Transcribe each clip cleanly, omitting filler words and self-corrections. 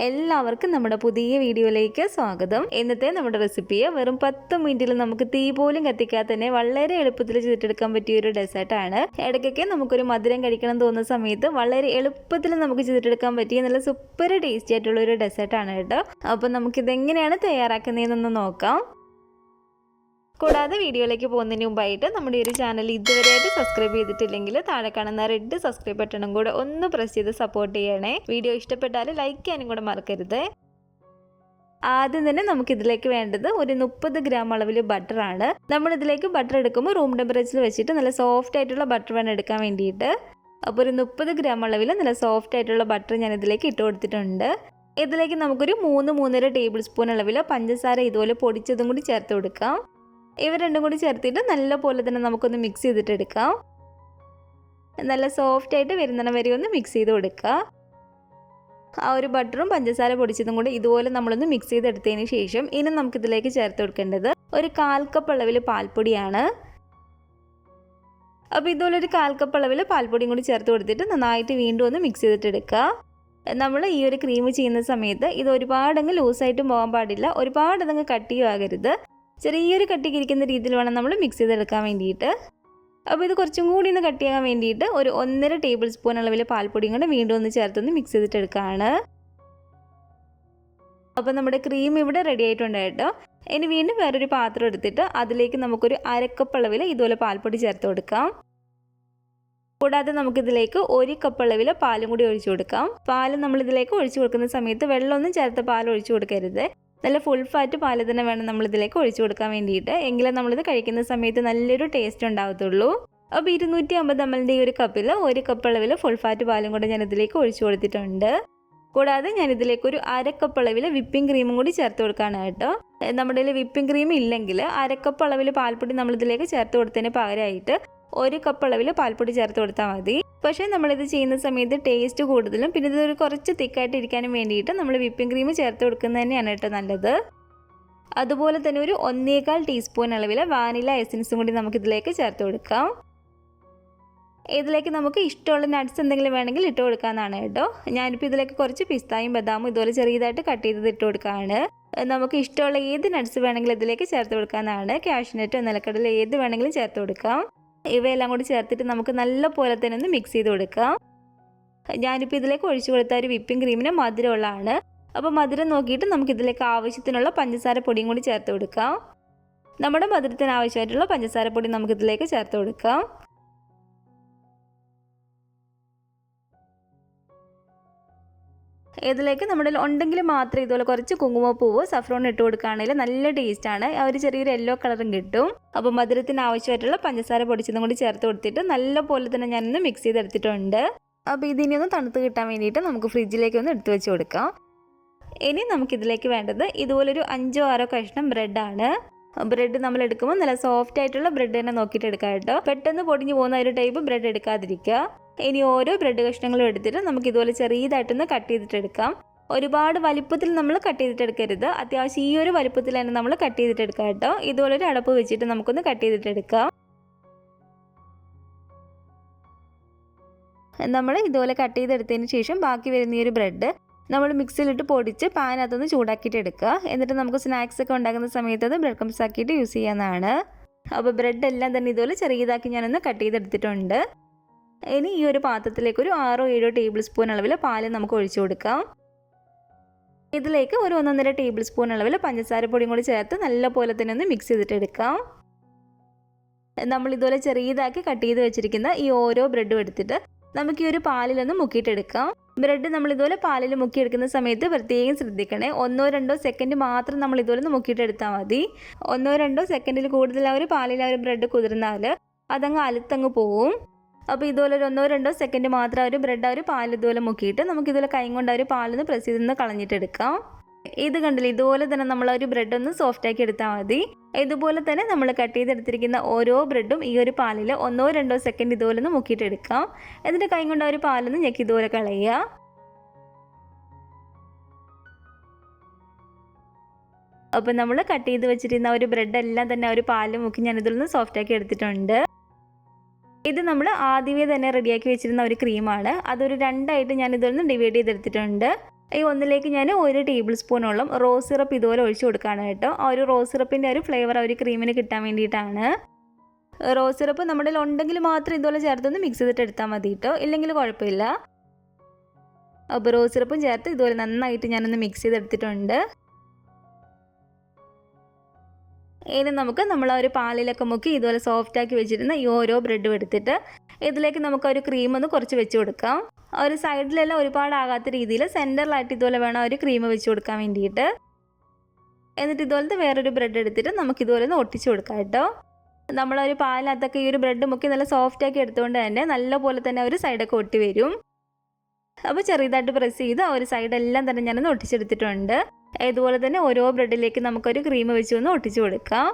എല്ലാവർക്കും നമ്മുടെ പുതിയ വീഡിയോയിലേക്ക് സ്വാഗതം. ഇന്നത്തെ നമ്മുടെ റെസിപ്പിയെ വെറും 10 മിനിറ്റിൽ നമുക്ക് തീ പോലും കത്തിക്കാതെ തന്നെ വളരെ എളുപ്പത്തിൽ ചെയ്തെടുക്കാൻ പറ്റിയ ഒരു ഡെസേർട്ടാണ്. ഇടയ്ക്കൊക്കെ നമുക്കൊരു മധുരം കഴിക്കണം തോന്നുന്ന സമയത്ത് വളരെ എളുപ്പത്തിൽ നമുക്ക് ചെയ്തെടുക്കാൻ പറ്റിയ നല്ല സൂപ്പർ ടേസ്റ്റി ആയിട്ടുള്ള ഒരു ഡെസേർട്ടാണ് കേട്ടോ. അപ്പോൾ നമുക്കിതെങ്ങനെയാണ് തയ്യാറാക്കുന്നതെന്നൊന്ന് നോക്കാം. കൂടാതെ വീഡിയോയിലേക്ക് പോകുന്നതിന് മുമ്പായിട്ട് നമ്മുടെ ഒരു ചാനൽ ഇതുവരെയായിട്ട് സബ്സ്ക്രൈബ് ചെയ്തിട്ടില്ലെങ്കിൽ താഴെ കാണുന്ന റെഡ് സബ്സ്ക്രൈബ് ബട്ടണും കൂടെ ഒന്ന് പ്രസ് ചെയ്ത് സപ്പോർട്ട് ചെയ്യണേ. വീഡിയോ ഇഷ്ടപ്പെട്ടാൽ ലൈക്ക് ചെയ്യാനും കൂടെ മറക്കരുത്. ആദ്യം തന്നെ നമുക്കിതിലേക്ക് വേണ്ടത് ഒരു 30 ഗ്രാം അളവിൽ ബട്ടറാണ്. നമ്മളിതിലേക്ക് ബട്ടർ എടുക്കുമ്പോൾ റൂം ടെമ്പറേച്ചറിൽ വെച്ചിട്ട് നല്ല സോഫ്റ്റ് ആയിട്ടുള്ള ബട്ടർ വേണം എടുക്കാൻ വേണ്ടിയിട്ട്. അപ്പോൾ ഒരു 30 ഗ്രാം അളവിൽ നല്ല സോഫ്റ്റ് ആയിട്ടുള്ള ബട്ടർ ഞാൻ ഇതിലേക്ക് ഇട്ട് കൊടുത്തിട്ടുണ്ട്. ഇതിലേക്ക് നമുക്കൊരു 3-3.5 ടേബിൾ സ്പൂൺ അളവിൽ പഞ്ചസാര ഇതുപോലെ പൊടിച്ചതും കൂടി ചേർത്ത് കൊടുക്കാം. ഇവ രണ്ടും കൂടി ചേർത്തിട്ട് നല്ല പോലെ തന്നെ നമുക്കൊന്ന് മിക്സ് ചെയ്തിട്ട് എടുക്കാം. നല്ല സോഫ്റ്റ് ആയിട്ട് വരുന്നിടം വരെ ഒന്ന് മിക്സ് ചെയ്ത് കൊടുക്കുക. ആ ഒരു ബട്ടറും പഞ്ചസാര പൊടിച്ചതും കൂടി ഇതുപോലെ നമ്മളൊന്ന് മിക്സ് ചെയ്തെടുത്തതിന് ശേഷം ഇനി നമുക്കിതിലേക്ക് ചേർത്ത് കൊടുക്കേണ്ടത് ഒരു 1/4 കപ്പ് അളവിൽ പാൽപ്പൊടിയാണ്. അപ്പോൾ ഇതുപോലെ ഒരു 1/4 കപ്പ് അളവിൽ പാൽപ്പൊടിയും കൂടി ചേർത്ത് കൊടുത്തിട്ട് നന്നായിട്ട് വീണ്ടും ഒന്ന് മിക്സ് ചെയ്തിട്ടെടുക്കുക. നമ്മൾ ഈ ഒരു ക്രീം ചെയ്യുന്ന സമയത്ത് ഇത് ഒരുപാടങ്ങ് ലൂസായിട്ടും പോകാൻ പാടില്ല, ഒരുപാടങ്ങ് കട്ടിയും ആകരുത്. ചെറിയൊരു കട്ടിക്കിരിക്കുന്ന രീതിയിൽ വേണം നമ്മൾ മിക്സ് ചെയ്തെടുക്കാൻ വേണ്ടിയിട്ട്. അപ്പോൾ ഇത് കുറച്ചും കൂടി ഒന്ന് കട്ടിയാകാൻ വേണ്ടിയിട്ട് ഒരു 1.5 ടേബിൾ സ്പൂൺ അളവിൽ പാൽപ്പൊടിയും കൂടെ വീണ്ടും ഒന്ന് ചേർത്തൊന്ന് മിക്സ് ചെയ്തിട്ടെടുക്കുകയാണ്. അപ്പോൾ നമ്മുടെ ക്രീം ഇവിടെ റെഡി ആയിട്ടുണ്ട് കേട്ടോ. ഇനി വീണ്ടും വേറൊരു പാത്രം എടുത്തിട്ട് അതിലേക്ക് നമുക്കൊരു 1/2 കപ്പ് അളവിൽ ഇതുപോലെ പാൽപ്പൊടി ചേർത്ത് കൊടുക്കാം. കൂടാതെ നമുക്കിതിലേക്ക് 1 കപ്പ് അളവിൽ പാലും കൂടി ഒഴിച്ചു കൊടുക്കാം. പാൽ നമ്മളിതിലേക്ക് ഒഴിച്ചു കൊടുക്കുന്ന സമയത്ത് വെള്ളമൊന്നും ചേർത്ത് പാൽ ഒഴിച്ചു കൊടുക്കരുത്. നല്ല ഫുൾ ഫാറ്റ് പാല് തന്നെ വേണം നമ്മളിതിലേക്ക് ഒഴിച്ചു കൊടുക്കാൻ വേണ്ടിയിട്ട്. എങ്കിലും നമ്മളിത് കഴിക്കുന്ന സമയത്ത് നല്ലൊരു ടേസ്റ്റ് ഉണ്ടാകത്തുള്ളൂ. അപ്പോൾ 250 ml ഈ ഒരു കപ്പിൽ 1 കപ്പ് അളവിൽ ഫുൾ ഫാറ്റ് പാലും കൂടെ ഞാൻ ഇതിലേക്ക് ഒഴിച്ചു കൊടുത്തിട്ടുണ്ട്. കൂടാതെ ഞാൻ ഇതിലേക്ക് ഒരു 1/2 കപ്പ് അളവിൽ വിപ്പിംഗ് ക്രീമും കൂടി ചേർത്ത് കൊടുക്കുകയാണ് കേട്ടോ. നമ്മുടെ കയ്യിൽ വിപ്പിംഗ് ക്രീം ഇല്ലെങ്കിൽ 1/2 കപ്പ് അളവിൽ പാൽപ്പൊടി നമ്മളിതിലേക്ക് ചേർത്ത് കൊടുത്തതിന് പകരമായിട്ട് 1 കപ്പ് അളവിൽ പാൽപ്പൊടി ചേർത്ത് കൊടുത്താൽ മതി. പക്ഷേ നമ്മളിത് ചെയ്യുന്ന സമയത്ത് ടേസ്റ്റ് കൂടുതലും പിന്നെ ഇതൊരു കുറച്ച് തിക്കായിട്ട് ഇരിക്കാനും വേണ്ടിയിട്ട് നമ്മൾ വിപ്പിംഗ് ക്രീം ചേർത്ത് കൊടുക്കുന്നത് തന്നെയാണ് കേട്ടോ നല്ലത്. അതുപോലെ തന്നെ ഒരു 1.25 ടീസ്പൂൺ അളവിൽ വാനില എസൻസും കൂടി നമുക്കിതിലേക്ക് ചേർത്ത് കൊടുക്കാം. ഇതിലേക്ക് നമുക്ക് ഇഷ്ടമുള്ള നട്ട്സ് എന്തെങ്കിലും വേണമെങ്കിൽ ഇട്ട് കൊടുക്കാമെന്നാണ് കേട്ടോ. ഞാനിപ്പോൾ ഇതിലേക്ക് കുറച്ച് പിസ്തായും ബദാമും ഇതുപോലെ ചെറിയതായിട്ട് കട്ട് ചെയ്തത് ഇട്ട് കൊടുക്കുകയാണ്. നമുക്ക് ഇഷ്ടമുള്ള ഏത് നട്ട്സ് വേണമെങ്കിലും ഇതിലേക്ക് ചേർത്ത് കൊടുക്കാമെന്നാണ്. കാഷ്നട്ടോ നിലക്കടല ഏത് വേണമെങ്കിലും ചേർത്ത് കൊടുക്കാം. ഇവയെല്ലാം കൂടി ചേർത്തിട്ട് നമുക്ക് നല്ല പോലെ തന്നെ ഒന്ന് മിക്സ് ചെയ്ത് കൊടുക്കാം. ഞാനിപ്പോൾ ഇതിലേക്ക് ഒഴിച്ചു കൊടുത്ത ഒരു വിപ്പിംഗ് ക്രീമിന് മധുരമുള്ളതാണ്. അപ്പോൾ മധുരം നോക്കിയിട്ട് നമുക്കിതിലേക്ക് ആവശ്യത്തിനുള്ള പഞ്ചസാര പൊടിയും കൂടി ചേർത്ത് കൊടുക്കാം. നമ്മുടെ മധുരത്തിന് ആവശ്യമായിട്ടുള്ള പഞ്ചസാര പൊടി നമുക്കിതിലേക്ക് ചേർത്ത് കൊടുക്കാം. ഇതിലേക്ക് നമ്മുടെ ഉണ്ടെങ്കിൽ മാത്രം ഇതുപോലെ കുറച്ച് കുങ്കുമപ്പൂവോ സഫ്രോൺ ഇട്ട് കൊടുക്കുകയാണെങ്കിൽ നല്ല ടേസ്റ്റാണ്. ആ ഒരു ചെറിയൊരു യെല്ലോ കളറും കിട്ടും. അപ്പോൾ മധുരത്തിന് ആവശ്യമായിട്ടുള്ള പഞ്ചസാര പൊടിച്ചതും കൂടി ചേർത്ത് കൊടുത്തിട്ട് നല്ല പോലെ തന്നെ ഞാനൊന്ന് മിക്സ് ചെയ്തെടുത്തിട്ടുണ്ട്. അപ്പോൾ ഇതിനെ ഒന്ന് തണുത്ത് കിട്ടാൻ വേണ്ടിയിട്ട് നമുക്ക് ഫ്രിഡ്ജിലേക്ക് ഒന്ന് എടുത്ത് വെച്ച് കൊടുക്കാം. ഇനി നമുക്കിതിലേക്ക് വേണ്ടത് ഇതുപോലൊരു 5-6 കഷ്ണം ബ്രെഡാണ്. ബ്രെഡ് നമ്മൾ എടുക്കുമ്പോൾ നല്ല സോഫ്റ്റ് ആയിട്ടുള്ള ബ്രെഡ് തന്നെ നോക്കിയിട്ട് എടുക്കാം കേട്ടോ. പെട്ടെന്ന് പൊടിഞ്ഞു പോകുന്ന ഒരു ടൈപ്പ് ബ്രെഡ് എടുക്കാതിരിക്കുക. ഇനി ഓരോ ബ്രെഡ് കഷ്ണങ്ങളും എടുത്തിട്ട് നമുക്ക് ഇതുപോലെ ചെറിയതായിട്ടൊന്ന് കട്ട് ചെയ്തിട്ടെടുക്കാം. ഒരുപാട് വലുപ്പത്തിൽ നമ്മൾ കട്ട് ചെയ്തിട്ടെടുക്കരുത്. അത്യാവശ്യം ഈ ഒരു വലുപ്പത്തിൽ തന്നെ നമ്മൾ കട്ട് ചെയ്തിട്ടെടുക്കാം കേട്ടോ. ഇതുപോലെ ഒരു അടപ്പ് വെച്ചിട്ട് നമുക്കൊന്ന് കട്ട് ചെയ്തിട്ടെടുക്കാം. നമ്മൾ ഇതുപോലെ കട്ട് ചെയ്തെടുത്തതിന് ശേഷം ബാക്കി വരുന്ന ഈ ഒരു ബ്രെഡ് നമ്മൾ മിക്സിയിലിട്ട് പൊടിച്ച് പാനകത്തൊന്ന് ചൂടാക്കിയിട്ട് എടുക്കുക. എന്നിട്ട് നമുക്ക് സ്നാക്സ് ഒക്കെ ഉണ്ടാക്കുന്ന സമയത്ത് അത് ബ്രെഡ് ക്രംസ് ആക്കിയിട്ട് യൂസ് ചെയ്യാവുന്നതാണ്. അപ്പോൾ ബ്രെഡ് എല്ലാം തന്നെ ഇതുപോലെ ചെറിയതാക്കി ഞാനൊന്ന് കട്ട് ചെയ്തെടുത്തിട്ടുണ്ട്. ഇനി ഈ ഒരു പാത്രത്തിലേക്ക് ഒരു 6-7 ടേബിൾ സ്പൂൺ അളവിൽ പാല് നമുക്ക് ഒഴിച്ചു കൊടുക്കാം. ഇതിലേക്ക് ഒരു 1.5 ടേബിൾ സ്പൂൺ അളവിൽ പഞ്ചസാര പൊടിയും കൂടി ചേർത്ത് നല്ല പോലെ തന്നെ ഒന്ന് മിക്സ് ചെയ്തിട്ട് എടുക്കാം. നമ്മൾ ഇതുപോലെ ചെറിയതാക്കി കട്ട് ചെയ്ത് വെച്ചിരിക്കുന്ന ഈ ഓരോ ബ്രെഡും എടുത്തിട്ട് നമുക്ക് ഈ ഒരു പാലിലൊന്ന് മുക്കിയിട്ടെടുക്കാം. ബ്രെഡ് നമ്മൾ ഇതുപോലെ പാലിൽ മുക്കിയെടുക്കുന്ന സമയത്ത് പ്രത്യേകം ശ്രദ്ധിക്കണേ. 1-2 സെക്കൻഡ് മാത്രം നമ്മൾ ഇതുപോലെ ഒന്ന് മുക്കിയിട്ടെടുത്താൽ മതി. 1-2 സെക്കൻഡിൽ കൂടുതൽ ആ ഒരു പാലിൽ ആ ഒരു ബ്രെഡ് കുതിർന്നാൽ അതങ്ങ് അലുത്തങ്ങ് പോവും. അപ്പോൾ ഇതുപോലെ ഒരു 1-2 സെക്കൻഡ് മാത്രം ഒരു ബ്രെഡ് ആ ഒരു പാൽ ഇതുപോലെ മുക്കിയിട്ട് നമുക്കിതുപോലെ കൈ കൊണ്ട് ആ ഒരു പാലൊന്ന് പ്രസ് ചെയ്തൊന്ന് കളഞ്ഞിട്ടെടുക്കാം. ഇത് കണ്ടില്ല, ഇതുപോലെ തന്നെ നമ്മൾ ഒരു ബ്രെഡ് ഒന്ന് സോഫ്റ്റ് ആക്കി എടുത്താൽ മതി. ഇതുപോലെ തന്നെ നമ്മൾ കട്ട് ചെയ്തെടുത്തിരിക്കുന്ന ഓരോ ബ്രെഡും ഈ ഒരു പാലിൽ 1-2 സെക്കൻഡ് ഇതുപോലെ ഒന്ന് മുക്കിയിട്ടെടുക്കാം. എന്നിട്ട് കൈ കൊണ്ട് ആ ഒരു പാലൊന്ന് ഞെക്കി ഇതുപോലെ കളയുക. അപ്പോൾ നമ്മൾ കട്ട് ചെയ്ത് വെച്ചിരുന്ന ഒരു ബ്രെഡ് എല്ലാം തന്നെ ആ ഒരു പാലിൽ മുക്കി ഞാൻ ഇതിലൊന്ന് സോഫ്റ്റ് ആക്കി എടുത്തിട്ടുണ്ട്. ഇത് നമ്മൾ ആദ്യമേ തന്നെ റെഡിയാക്കി വെച്ചിരുന്ന ഒരു ക്രീമാണ്. അതൊരു 2 ആയിട്ട് ഞാൻ ഇതൊന്ന് ഡിവൈഡ് ചെയ്തെടുത്തിട്ടുണ്ട്. ഈ ഒന്നിലേക്ക് ഞാൻ 1 ടേബിൾ സ്പൂണോളം റോസ് സിറപ്പ് ഇതുപോലെ ഒഴിച്ചു കൊടുക്കുകയാണ് കേട്ടോ. ആ ഒരു റോസ് സിറപ്പിൻ്റെ ഒരു ഫ്ലേവർ ആ ഒരു ക്രീമിന് കിട്ടാൻ വേണ്ടിയിട്ടാണ്. റോസ് സിറപ്പ് നമ്മുടെ ഉണ്ടെങ്കിൽ മാത്രം ഇതുപോലെ ചേർത്തൊന്ന് മിക്സ് ചെയ്തിട്ട് എടുത്താൽ മതി കേട്ടോ, ഇല്ലെങ്കിൽ കുഴപ്പമില്ല. അപ്പോൾ റോസ് സിറപ്പും ചേർത്ത് ഇതുപോലെ നന്നായിട്ട് ഞാനൊന്ന് മിക്സ് ചെയ്തെടുത്തിട്ടുണ്ട്. ഇനി നമുക്ക് നമ്മൾ ആ ഒരു പാലിലൊക്കെ മുക്കി ഇതുപോലെ സോഫ്റ്റാക്കി വെച്ചിരുന്ന ഈ ഓരോ ബ്രെഡും എടുത്തിട്ട് ഇതിലേക്ക് നമുക്ക് ഒരു ക്രീം ഒന്ന് കുറച്ച് വെച്ച് കൊടുക്കാം. ആ ഒരു സൈഡിലെല്ലാം ഒരുപാടാകാത്ത രീതിയിൽ സെൻറ്ററിലായിട്ട് ഇതുപോലെ വേണം ഒരു ക്രീം വെച്ച് കൊടുക്കാൻ വേണ്ടിയിട്ട്. എന്നിട്ട് ഇതുപോലത്തെ വേറൊരു ബ്രെഡ് എടുത്തിട്ട് നമുക്കിതുപോലെ ഒന്ന് ഒട്ടിച്ച് കൊടുക്കാം കേട്ടോ. നമ്മളൊരു പാലിനകത്തൊക്കെ ഈ ഒരു ബ്രെഡ് മുക്കി നല്ല സോഫ്റ്റാക്കി എടുത്തുകൊണ്ട് തന്നെ നല്ല പോലെ തന്നെ ഒരു സൈഡൊക്കെ ഒട്ടി വരും. അപ്പോൾ ചെറുതായിട്ട് പ്രസ് ചെയ്ത് ആ ഒരു സൈഡെല്ലാം തന്നെ ഞാനൊന്ന് ഒട്ടിച്ചെടുത്തിട്ടുണ്ട്. ഇതുപോലെ തന്നെ ഓരോ ബ്രെഡിലേക്ക് നമുക്കൊരു ക്രീം വെച്ച് ഒന്ന് ഒട്ടിച്ച് കൊടുക്കാം.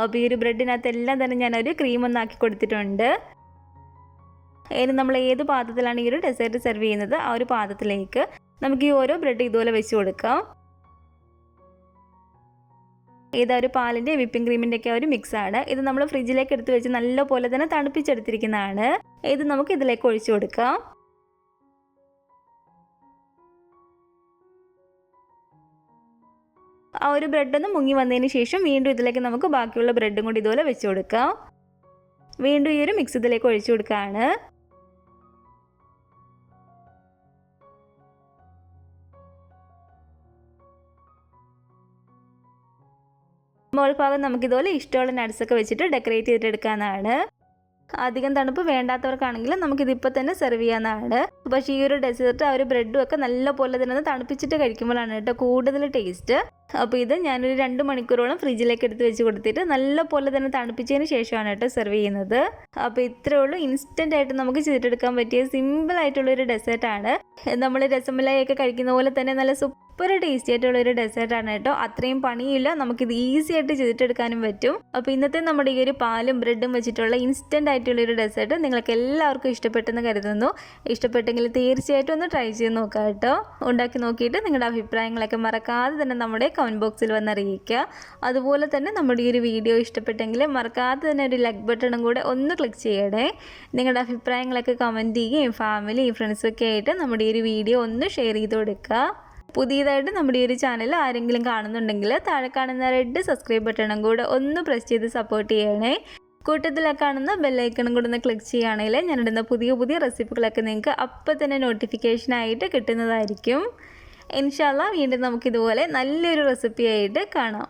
അപ്പോൾ ഈ ഒരു ബ്രെഡിനകത്തെല്ലാം തന്നെ ഞാനൊരു ക്രീം ഒന്നാക്കി കൊടുത്തിട്ടുണ്ട്. ഇനി നമ്മൾ ഏത് പാത്രത്തിലാണ് ഈ ഒരു ഡെസേർട്ട് സെർവ് ചെയ്യുന്നത് ആ ഒരു പാത്രത്തിലേക്ക് നമുക്ക് ഈ ഓരോ ബ്രെഡ് ഇതുപോലെ വെച്ച് കൊടുക്കാം. ഇതൊരു പാലിൻ്റെ വിപ്പിംഗ് ക്രീമിൻ്റെ ഒക്കെ ഒരു മിക്സാണ്. ഇത് നമ്മൾ ഫ്രിഡ്ജിലേക്ക് എടുത്ത് വെച്ച് നല്ല പോലെ തന്നെ തണുപ്പിച്ചെടുത്തിരിക്കുന്നതാണ്. ഇത് നമുക്ക് ഇതിലേക്ക് ഒഴിച്ചു കൊടുക്കാം. ആ ഒരു ബ്രെഡൊന്ന് മുങ്ങി വന്നതിന് ശേഷം വീണ്ടും ഇതിലേക്ക് നമുക്ക് ബാക്കിയുള്ള ബ്രെഡും കൂടി ഇതുപോലെ വെച്ച് കൊടുക്കാം. വീണ്ടും ഈ ഒരു മിക്സ് ഇതിലേക്ക് ഒഴിച്ചു കൊടുക്കുകയാണ്. മോൾ ഭാഗം നമുക്കിതുപോലെ ഇഷ്ടമുള്ള നട്ട്സൊക്കെ വെച്ചിട്ട് ഡെക്കറേറ്റ് ചെയ്തിട്ട് എടുക്കാവുന്നതാണ്. അധികം തണുപ്പ് വേണ്ടാത്തവർക്കാണെങ്കിൽ നമുക്കിതിപ്പോൾ തന്നെ സെർവ് ചെയ്യാവുന്നതാണ്. പക്ഷേ ഈ ഒരു ഡെസേർട്ട് ആ ഒരു ബ്രെഡും ഒക്കെ നല്ല പോലെ തന്നെ തണുപ്പിച്ചിട്ട് കഴിക്കുമ്പോഴാണ് കേട്ടോ കൂടുതൽ ടേസ്റ്റ്. അപ്പോൾ ഇത് ഞാനൊരു 2 മണിക്കൂറോളം ഫ്രിഡ്ജിലേക്ക് എടുത്ത് വെച്ച് കൊടുത്തിട്ട് നല്ല പോലെ തന്നെ തണുപ്പിച്ചതിന് ശേഷമാണ് കേട്ടോ സെർവ് ചെയ്യുന്നത്. അപ്പോൾ ഇത്രയേ ഉള്ളൂ, ഇൻസ്റ്റൻ്റ് ആയിട്ട് നമുക്ക് ചെയ്തിട്ടെടുക്കാൻ പറ്റിയ സിമ്പിളായിട്ടുള്ളൊരു ഡെസേർട്ടാണ്. നമ്മൾ രസമലായൊക്കെ കഴിക്കുന്ന പോലെ തന്നെ നല്ല സൂപ്പർ ടേസ്റ്റി ആയിട്ടുള്ളൊരു ഡെസേർട്ടാണ് കേട്ടോ. അത്രയും പണിയില്ല, നമുക്കിത് ഈസി ആയിട്ട് ചെയ്തിട്ടെടുക്കാനും പറ്റും. അപ്പോൾ ഇന്നത്തെ നമ്മുടെ ഈ ഒരു പാലും ബ്രെഡും വെച്ചിട്ടുള്ള ഇൻസ്റ്റൻ്റ് ആയിട്ടുള്ളൊരു ഡെസേർട്ട് നിങ്ങൾക്ക് എല്ലാവർക്കും ഇഷ്ടപ്പെട്ടെന്ന് കരുതുന്നു. ഇഷ്ടപ്പെട്ടെങ്കിൽ തീർച്ചയായിട്ടും ഒന്ന് ട്രൈ ചെയ്ത് നോക്കാം കേട്ടോ. ഉണ്ടാക്കി നോക്കിയിട്ട് നിങ്ങളുടെ അഭിപ്രായങ്ങളൊക്കെ മറക്കാതെ തന്നെ നമ്മുടെ കമൻറ്റ് ബോക്സിൽ വന്നറിയിക്കുക. അതുപോലെ തന്നെ നമ്മുടെ ഈ ഒരു വീഡിയോ ഇഷ്ടപ്പെട്ടെങ്കിൽ മറക്കാതെ തന്നെ ഒരു ലൈക്ക് ബട്ടണും കൂടെ ഒന്ന് ക്ലിക്ക് ചെയ്യണേ. നിങ്ങളുടെ അഭിപ്രായങ്ങളൊക്കെ കമൻറ്റ് ചെയ്യുകയും ഫാമിലിയും ഫ്രണ്ട്സൊക്കെ ആയിട്ട് നമ്മുടെ ഈ ഒരു വീഡിയോ ഒന്ന് ഷെയർ ചെയ്ത് കൊടുക്കുക. പുതിയതായിട്ട് നമ്മുടെ ഈ ഒരു ചാനൽ ആരെങ്കിലും കാണുന്നുണ്ടെങ്കിൽ താഴെ കാണുന്ന റെഡ് സബ്സ്ക്രൈബ് ബട്ടണും കൂടെ ഒന്ന് പ്രസ് ചെയ്ത് സപ്പോർട്ട് ചെയ്യണേ. കൂട്ടത്തിലൊക്കെ കാണുന്ന ബെല്ലൈക്കണും കൂടെ ഒന്ന് ക്ലിക്ക് ചെയ്യുകയാണെങ്കിൽ ഞാനിടുന്ന പുതിയ പുതിയ റെസിപ്പികളൊക്കെ നിങ്ങൾക്ക് അപ്പം തന്നെ നോട്ടിഫിക്കേഷനായിട്ട് കിട്ടുന്നതായിരിക്കും. ഇൻഷാ അല്ലാഹ് വീണ്ടും നമുക്കിതുപോലെ നല്ലൊരു റെസിപ്പിയായിട്ട് കാണാം.